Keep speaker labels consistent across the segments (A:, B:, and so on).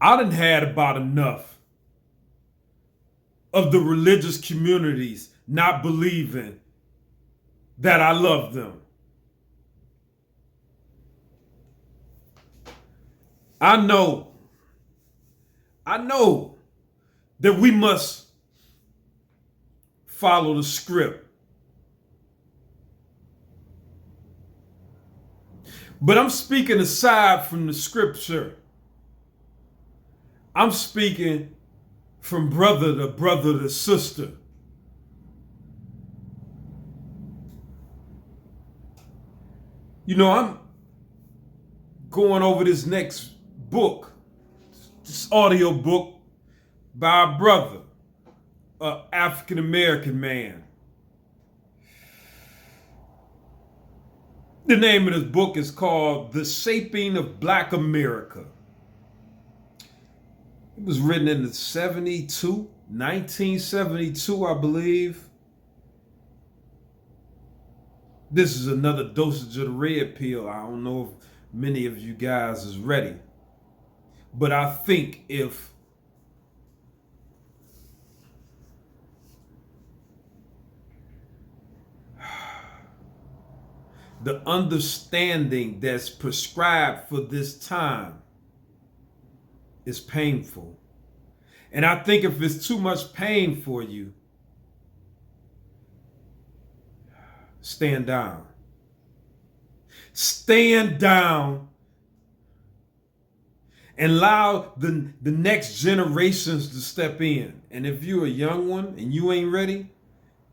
A: I done had about enough of the religious communities not believing that I love them. I know, I know that we must follow the script. But I'm speaking aside from the scripture. I'm speaking from brother to sister. You know, I'm going over this next book, this audio book by a brother, an African American man. The name of this book is called The Shaping of Black America. It was written in the 1972, I believe. This is another dosage of the red pill. I don't know if many of you guys is ready. But I think if the understanding that's prescribed for this time is painful, and I think if it's too much pain for you, stand down. Stand down and allow the next generations to step in. And if you're a young one and you ain't ready,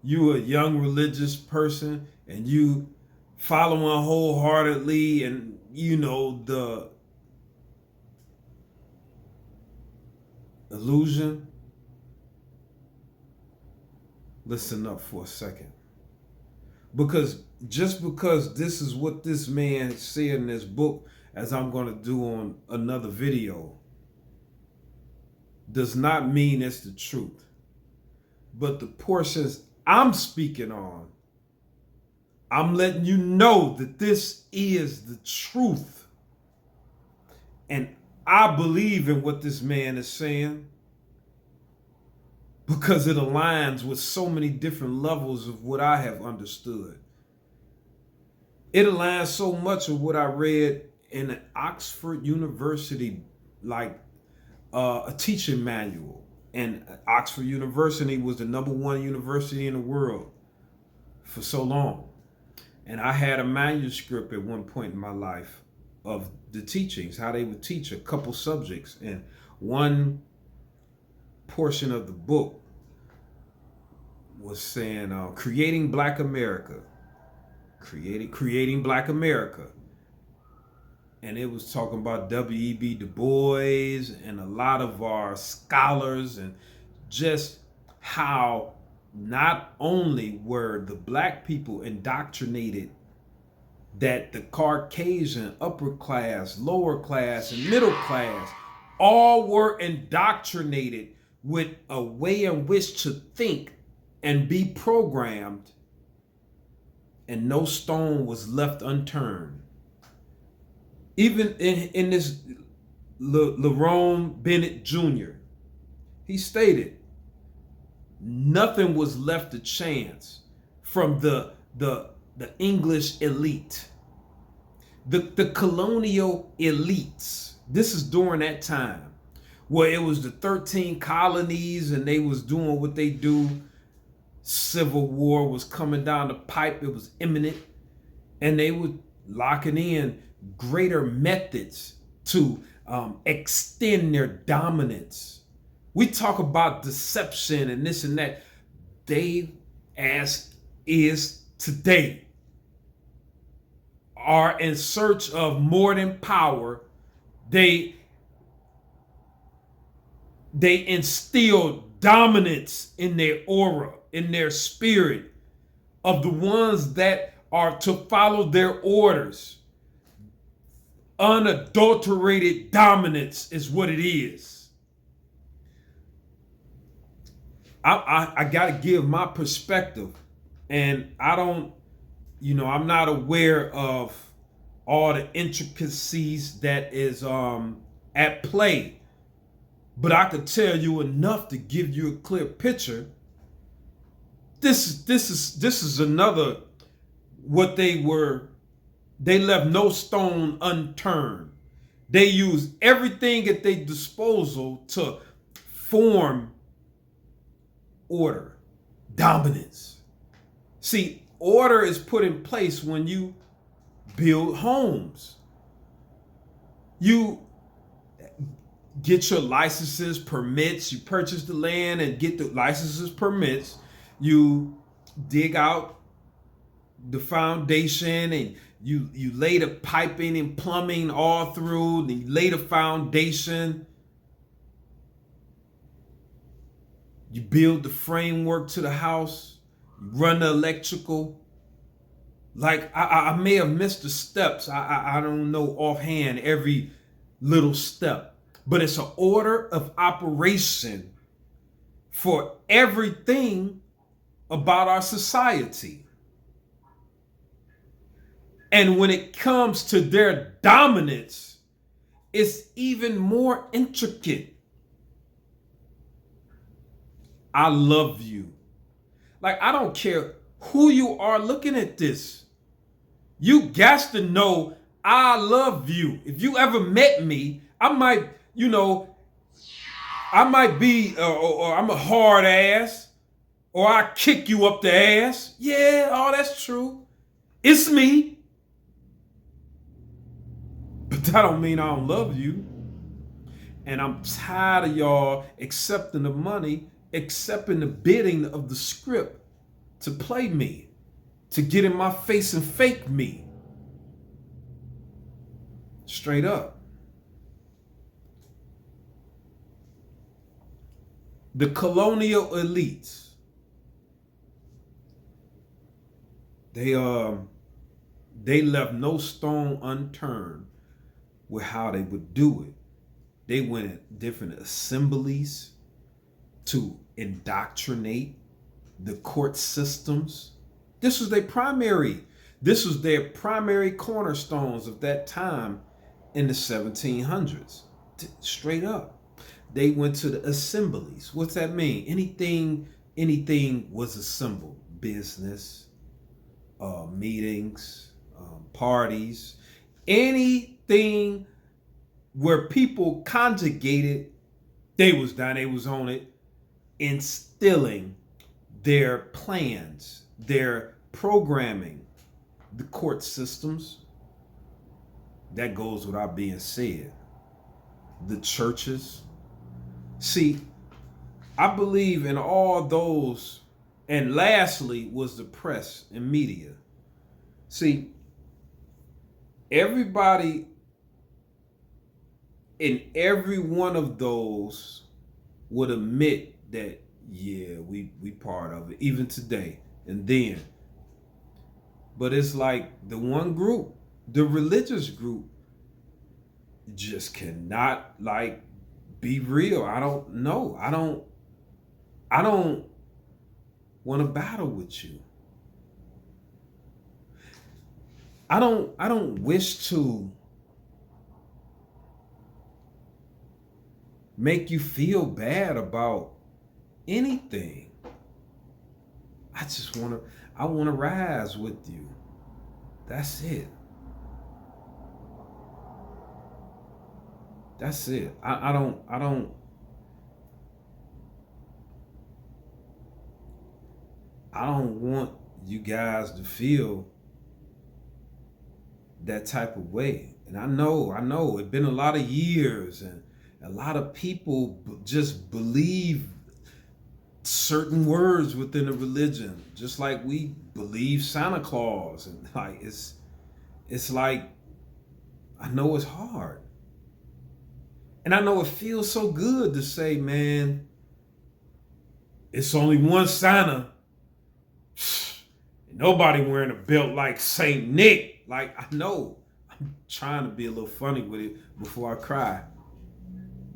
A: you a young religious person and you following wholeheartedly, and you know the illusion, listen up for a second. Because just because this is what this man said in this book, as I'm going to do on another video, does not mean it's the truth. But the portions I'm speaking on, I'm letting you know that this is the truth. And I believe in what this man is saying because it aligns with so many different levels of what I have understood. It aligns so much of what I read in an Oxford University, like a teaching manual. And Oxford University was the #1 university in the world for so long. And I had a manuscript at one point in my life of the teachings, how they would teach a couple subjects. And one portion of the book was saying, creating Black America. Creating Black America. And it was talking about W.E.B. Du Bois and a lot of our scholars, and just how not only were the Black people indoctrinated, that the Caucasian upper class, lower class, and middle class all were indoctrinated with a way in which to think and be programmed, and no stone was left unturned. Even in this Lerone Bennett Jr., he stated, nothing was left to chance from the English elite, the colonial elites. This is during that time where it was the 13 colonies and they was doing what they do. Civil war was coming down the pipe. It was imminent. And they were locking in greater methods to extend their dominance. We talk about deception and this and that. They, as is today, are in search of more than power. They instill dominance in their aura, in their spirit, of the ones that are to follow their orders. Unadulterated dominance is what it is. I got to give my perspective, and I'm not aware of all the intricacies that is at play but I could tell you enough to give you a clear picture. This is another what they were. They left no stone unturned. They used everything at their disposal to form order, dominance. See, order is put in place when you build homes. You get your licenses, permits, you purchase the land and get the licenses, permits. You dig out the foundation and you lay the piping and plumbing all through, then you lay the foundation. You build the framework to the house, you run the electrical. Like I may have missed the steps. I don't know offhand every little step, but it's an order of operation for everything about our society. And when it comes to their dominance, it's even more intricate. I love you. Like, I don't care who you are looking at this. You got to know I love you. If you ever met me, I might, I might be, or I'm a hard ass, or I kick you up the ass. Yeah, oh, that's true. It's me. But that don't mean I don't love you. And I'm tired of y'all accepting the money, accepting the bidding of the script to play me, to get in my face and fake me. Straight up. The colonial elites, they left no stone unturned with how they would do it. They went at different assemblies to indoctrinate the court systems. This was their primary cornerstones of that time in the 1700s. Straight up. They went to the assemblies. What's that mean? Anything was assembled. Business, meetings, parties, anything where people conjugated, they was down, they was on it, instilling their plans, their programming, the court systems. That goes without being said. The churches. See, I believe in all those, and lastly was the press and media. See, everybody in every one of those would admit that, yeah, we part of it, even today and then. But it's like the one group, the religious group, just cannot like be real. I don't know. I don't want to battle with you. I don't wish to make you feel bad about anything. I want to rise with you. That's it. That's it. I don't want you guys to feel that type of way. And I know it's been a lot of years and a lot of people just believe certain words within a religion, just like we believe Santa Claus, and like it's like, I know it's hard. And I know it feels so good to say, man, it's only one Santa. Nobody wearing a belt like Saint Nick. Like, I know I'm trying to be a little funny with it before I cry.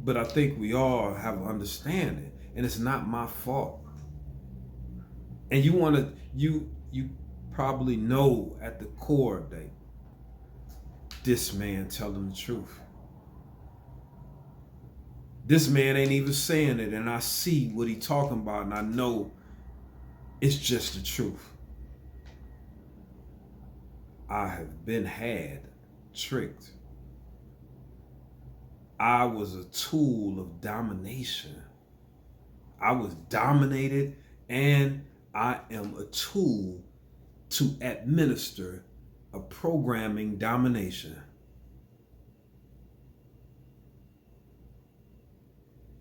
A: But I think we all have an understanding, and it's not my fault. And you probably know at the core that this man telling the truth. This man ain't even saying it, and I see what he talking about, and I know it's just the truth. I have been tricked. I was a tool of domination. I was dominated, and I am a tool to administer a programming domination.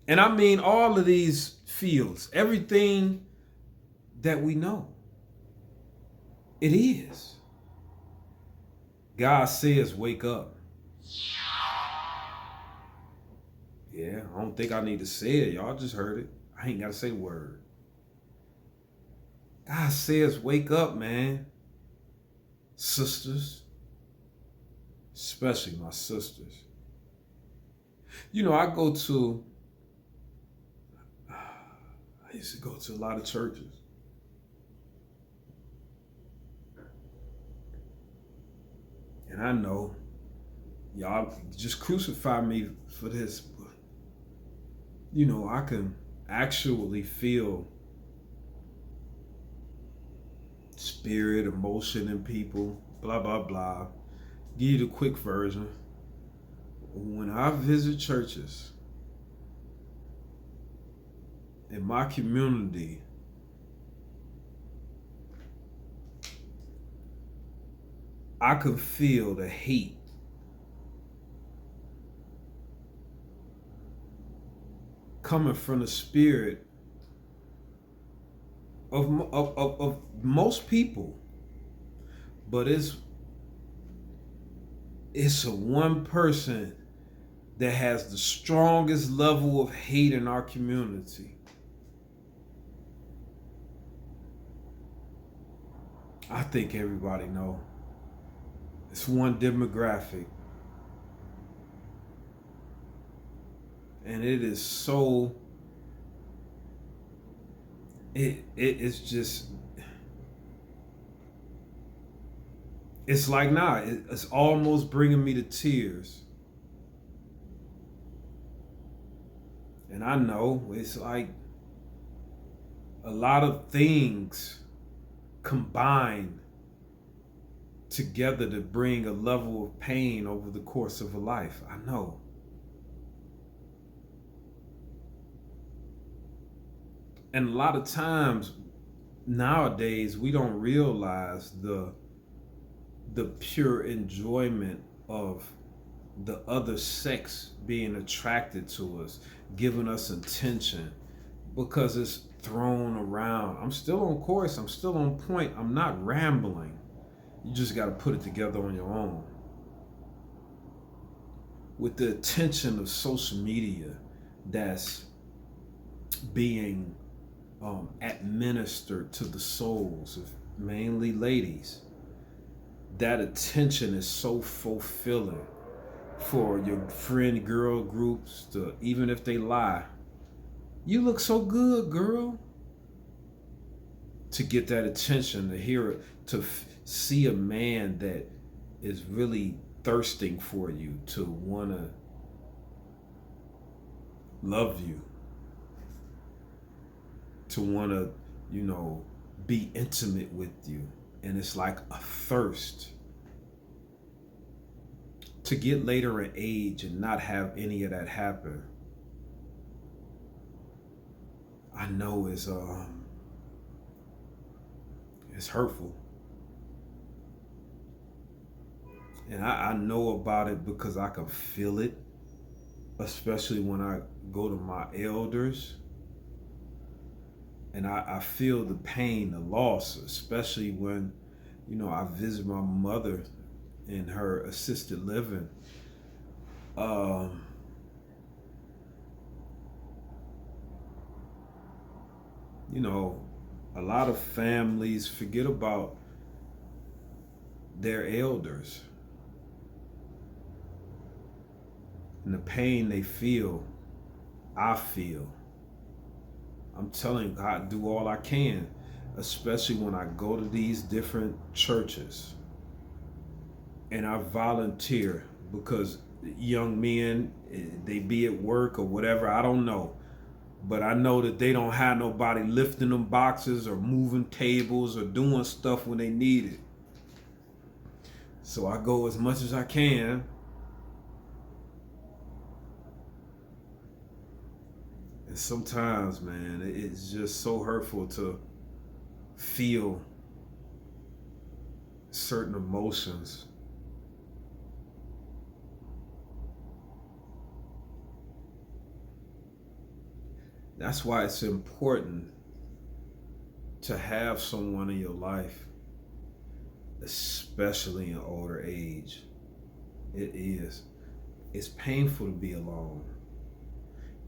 A: And I mean all of these fields, everything that we know. It is. God says, wake up. Yeah, I don't think I need to say it. Y'all just heard it. I ain't got to say the word. God says, wake up, man. Sisters, especially my sisters. You know, I used to go to a lot of churches. And I know y'all just crucify me for this, but you know, I can actually feel spirit, emotion in people, blah, blah, blah. Give you the quick version. When I visit churches in my community, I can feel the hate coming from the spirit of most people, but it's a one person that has the strongest level of hate in our community. I think everybody know. It's one demographic. And it is so, it's just, it's like, it's almost bringing me to tears. And I know it's like a lot of things combined together to bring a level of pain over the course of a life. I know. And a lot of times nowadays we don't realize the pure enjoyment of the other sex being attracted to us, giving us attention, because it's thrown around. I'm still on course, I'm still on point, I'm not rambling. You just got to put it together on your own. With the attention of social media that's being administered to the souls of mainly ladies, that attention is so fulfilling for your friend girl groups to, even if they lie, you look so good, girl. To get that attention, to hear it, to see a man that is really thirsting for you, to want to love you, to want to, you know, be intimate with you. And it's like a thirst. To get later in age and not have any of that happen, I know it's hurtful. And I know about it because I can feel it, especially when I go to my elders. And I feel the pain, the loss, especially when, you know, I visit my mother in her assisted living. You know, a lot of families forget about their elders and the pain they feel, I feel. I'm telling God, do all I can, especially when I go to these different churches and I volunteer, because young men, they be at work or whatever, I don't know. But I know that they don't have nobody lifting them boxes or moving tables or doing stuff when they need it. So I go as much as I can. And sometimes, man, it's just so hurtful to feel certain emotions. That's why it's important to have someone in your life, especially in older age. It is. It's painful to be alone.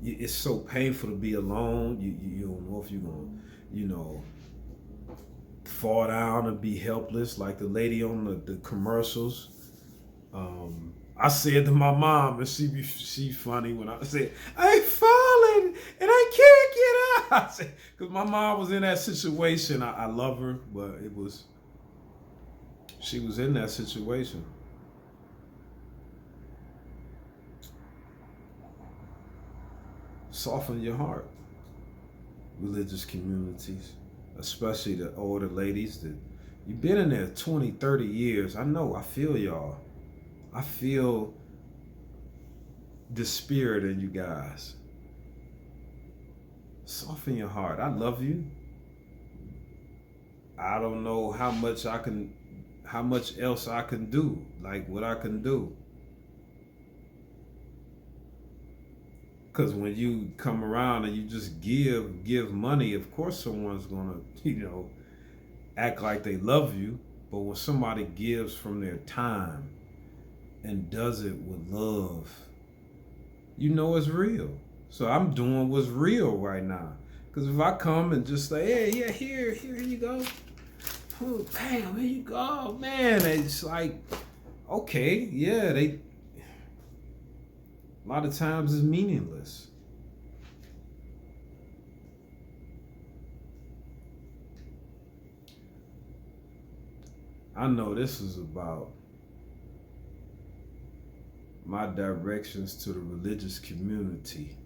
A: It's so painful to be alone. You don't know if you're going to, fall down and be helpless like the lady on the commercials. I said to my mom, and she's funny when I said, I ain't falling and I can't get out. I said, because my mom was in that situation. I love her, but she was in that situation. Soften your heart. Religious communities, especially the older ladies that you've been in there 20, 30 years. I know, I feel y'all. I feel the spirit in you guys. Soften your heart. I love you. I don't know how much else I can do, like what I can do. Because when you come around and you just give money, of course someone's gonna, act like they love you. But when somebody gives from their time and does it with love, it's real. So I'm doing what's real right now. Because if I come and just say, hey, yeah, here you go. Oh, bam, here you go, man. It's like, okay, yeah, a lot of times it's meaningless. I know this is about my directions to the religious community.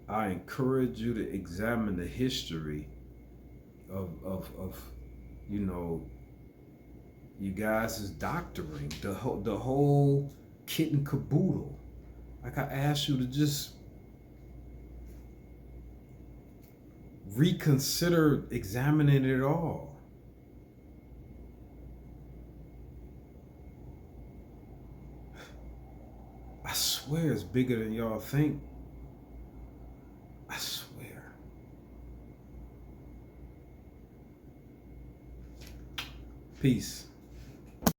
A: I encourage you to examine the history of you guys' doctoring, the whole kit and caboodle. Like I asked you to just reconsider examining it all. I swear it's bigger than y'all think. I swear. Peace.